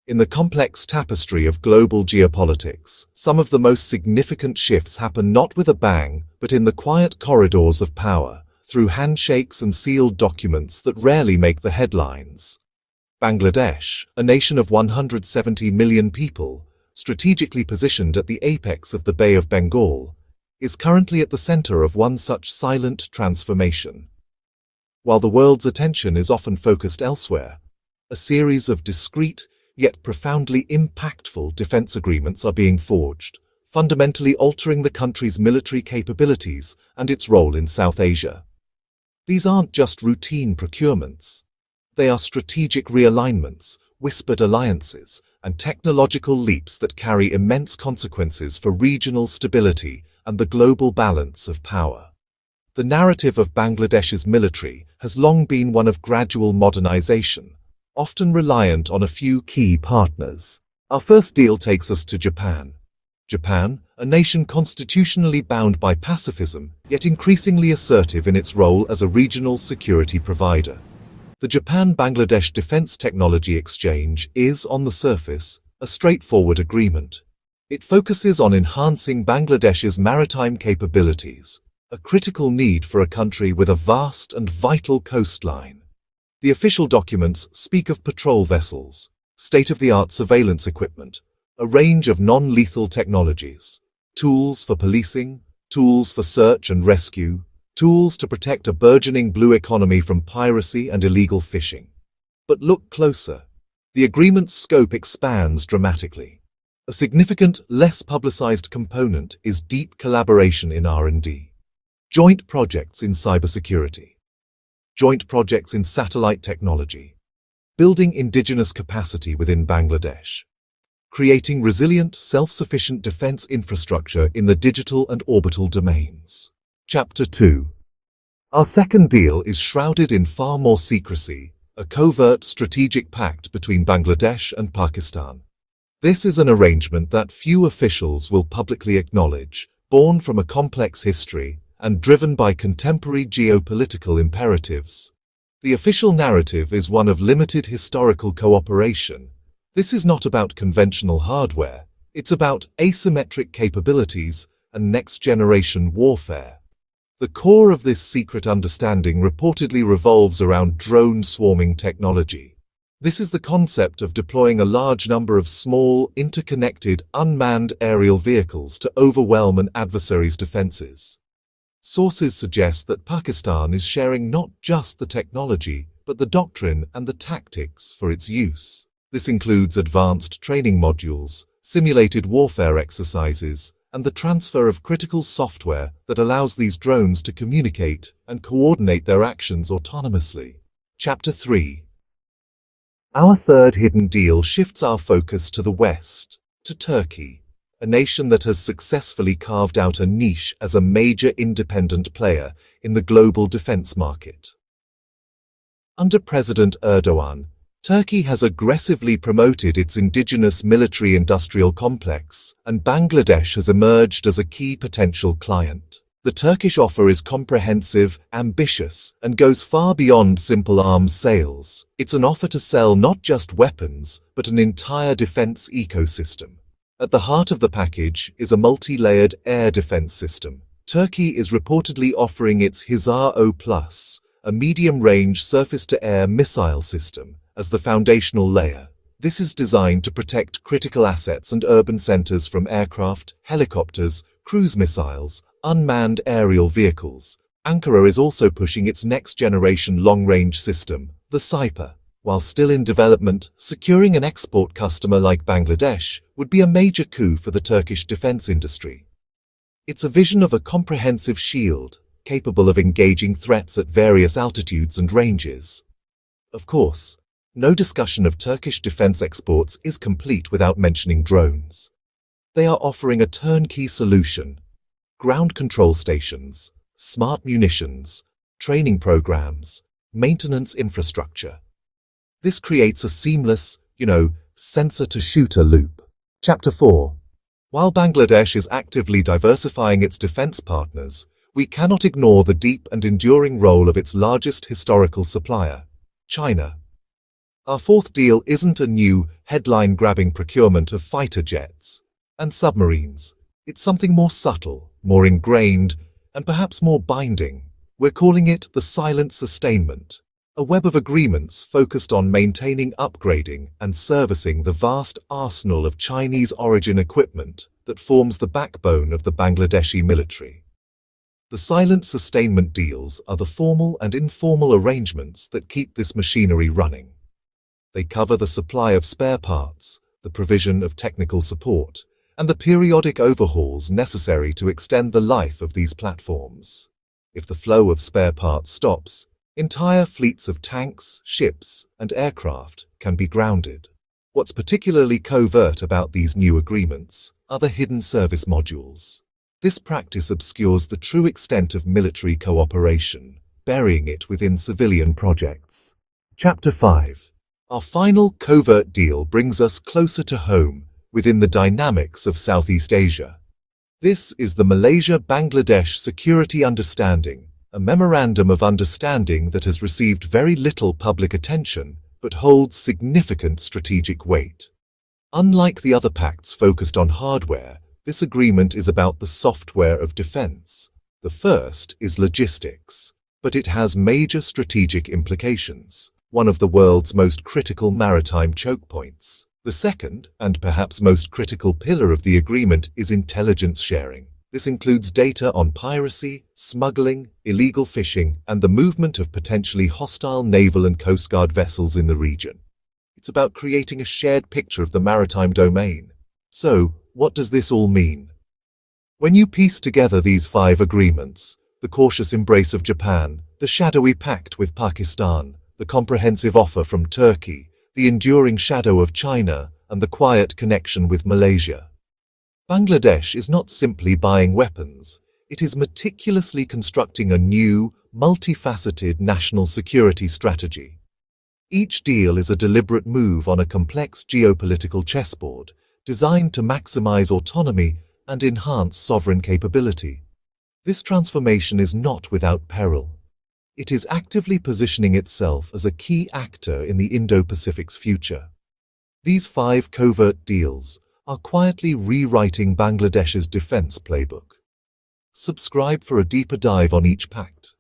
In the complex tapestry of global geopolitics, some of the most significant shifts happen not with a bang, but in the quiet corridors of power, through handshakes and sealed documents that rarely make the headlines. Bangladesh, a nation of 170 million people, strategically positioned at the apex of the Bay of Bengal, is currently at the center of one such silent transformation. While the world's attention is often focused elsewhere, a series of discreet, yet profoundly impactful defense agreements are being forged, fundamentally altering the country's military capabilities and its role in South Asia. These aren't just routine procurements. They are strategic realignments, whispered alliances, and technological leaps that carry immense consequences for regional stability and the global balance of power. The narrative of Bangladesh's military has long been one of gradual modernization, often reliant on a few key partners. Our first deal takes us to Japan. Japan, a nation constitutionally bound by pacifism, yet increasingly assertive in its role as a regional security provider. The Japan-Bangladesh Defense Technology Exchange is, on the surface, a straightforward agreement. It focuses on enhancing Bangladesh's maritime capabilities, a critical need for a country with a vast and vital coastline. The official documents speak of patrol vessels, state-of-the-art surveillance equipment, a range of non-lethal technologies, tools for policing, tools for search and rescue, tools to protect a burgeoning blue economy from piracy and illegal fishing. But look closer. The agreement's scope expands dramatically. A significant, less publicized component is deep collaboration in R&D. Joint projects in cybersecurity. Joint projects in satellite technology. Building indigenous capacity within Bangladesh. Creating resilient, self-sufficient defense infrastructure in the digital and orbital domains. Chapter 2. Our second deal is shrouded in far more secrecy, a covert strategic pact between Bangladesh and Pakistan. This is an arrangement that few officials will publicly acknowledge, born from a complex history and driven by contemporary geopolitical imperatives. The official narrative is one of limited historical cooperation. This is not about conventional hardware, it's about asymmetric capabilities and next-generation warfare. The core of this secret understanding reportedly revolves around drone swarming technology. This is the concept of deploying a large number of small, interconnected, unmanned aerial vehicles to overwhelm an adversary's defenses. Sources suggest that Pakistan is sharing not just the technology, but the doctrine and the tactics for its use. This includes advanced training modules, simulated warfare exercises, and the transfer of critical software that allows these drones to communicate and coordinate their actions autonomously. Chapter 3. Our third hidden deal shifts our focus to the West, to Turkey, a nation that has successfully carved out a niche as a major independent player in the global defense market. Under President Erdogan, Turkey has aggressively promoted its indigenous military-industrial complex, and Bangladesh has emerged as a key potential client. The Turkish offer is comprehensive, ambitious, and goes far beyond simple arms sales. It's an offer to sell not just weapons, but an entire defense ecosystem. At the heart of the package is a multi-layered air defense system. Turkey is reportedly offering its Hizar O+, a medium-range surface-to-air missile system, as the foundational layer. This is designed to protect critical assets and urban centers from aircraft, helicopters, cruise missiles, unmanned aerial vehicles. Ankara is also pushing its next-generation long-range system, the Cyper. While still in development, securing an export customer like Bangladesh would be a major coup for the Turkish defense industry. It's a vision of a comprehensive shield, capable of engaging threats at various altitudes and ranges. Of course, no discussion of Turkish defense exports is complete without mentioning drones. They are offering a turnkey solution: ground control stations, smart munitions, training programs, maintenance infrastructure. This creates a seamless, sensor-to-shooter loop. Chapter 4. While Bangladesh is actively diversifying its defense partners, we cannot ignore the deep and enduring role of its largest historical supplier, China. Our fourth deal isn't a new, headline-grabbing procurement of fighter jets and submarines. It's something more subtle, more ingrained, and perhaps more binding. We're calling it the silent sustainment, a web of agreements focused on maintaining, upgrading, and servicing the vast arsenal of Chinese-origin equipment that forms the backbone of the Bangladeshi military. The silent sustainment deals are the formal and informal arrangements that keep this machinery running. They cover the supply of spare parts, the provision of technical support, and the periodic overhauls necessary to extend the life of these platforms. If the flow of spare parts stops, entire fleets of tanks, ships, and aircraft can be grounded. What's particularly covert about these new agreements are the hidden service modules. This practice obscures the true extent of military cooperation, burying it within civilian projects. Chapter 5. Our final covert deal brings us closer to home within the dynamics of Southeast Asia. This is the Malaysia-Bangladesh Security Understanding, a memorandum of understanding that has received very little public attention but holds significant strategic weight. Unlike the other pacts focused on hardware, this agreement is about the software of defense. The first is logistics, but it has major strategic implications, one of the world's most critical maritime choke points. The second, and perhaps most critical pillar of the agreement is intelligence sharing. This includes data on piracy, smuggling, illegal fishing, and the movement of potentially hostile naval and coast guard vessels in the region. It's about creating a shared picture of the maritime domain. So, what does this all mean? When you piece together these 5 agreements, the cautious embrace of Japan, the shadowy pact with Pakistan, the comprehensive offer from Turkey, the enduring shadow of China, and the quiet connection with Malaysia, Bangladesh is not simply buying weapons, it is meticulously constructing a new, multifaceted national security strategy. Each deal is a deliberate move on a complex geopolitical chessboard, designed to maximize autonomy and enhance sovereign capability. This transformation is not without peril. It is actively positioning itself as a key actor in the Indo-Pacific's future. These 5 covert deals are quietly rewriting Bangladesh's defense playbook. Subscribe for a deeper dive on each pact.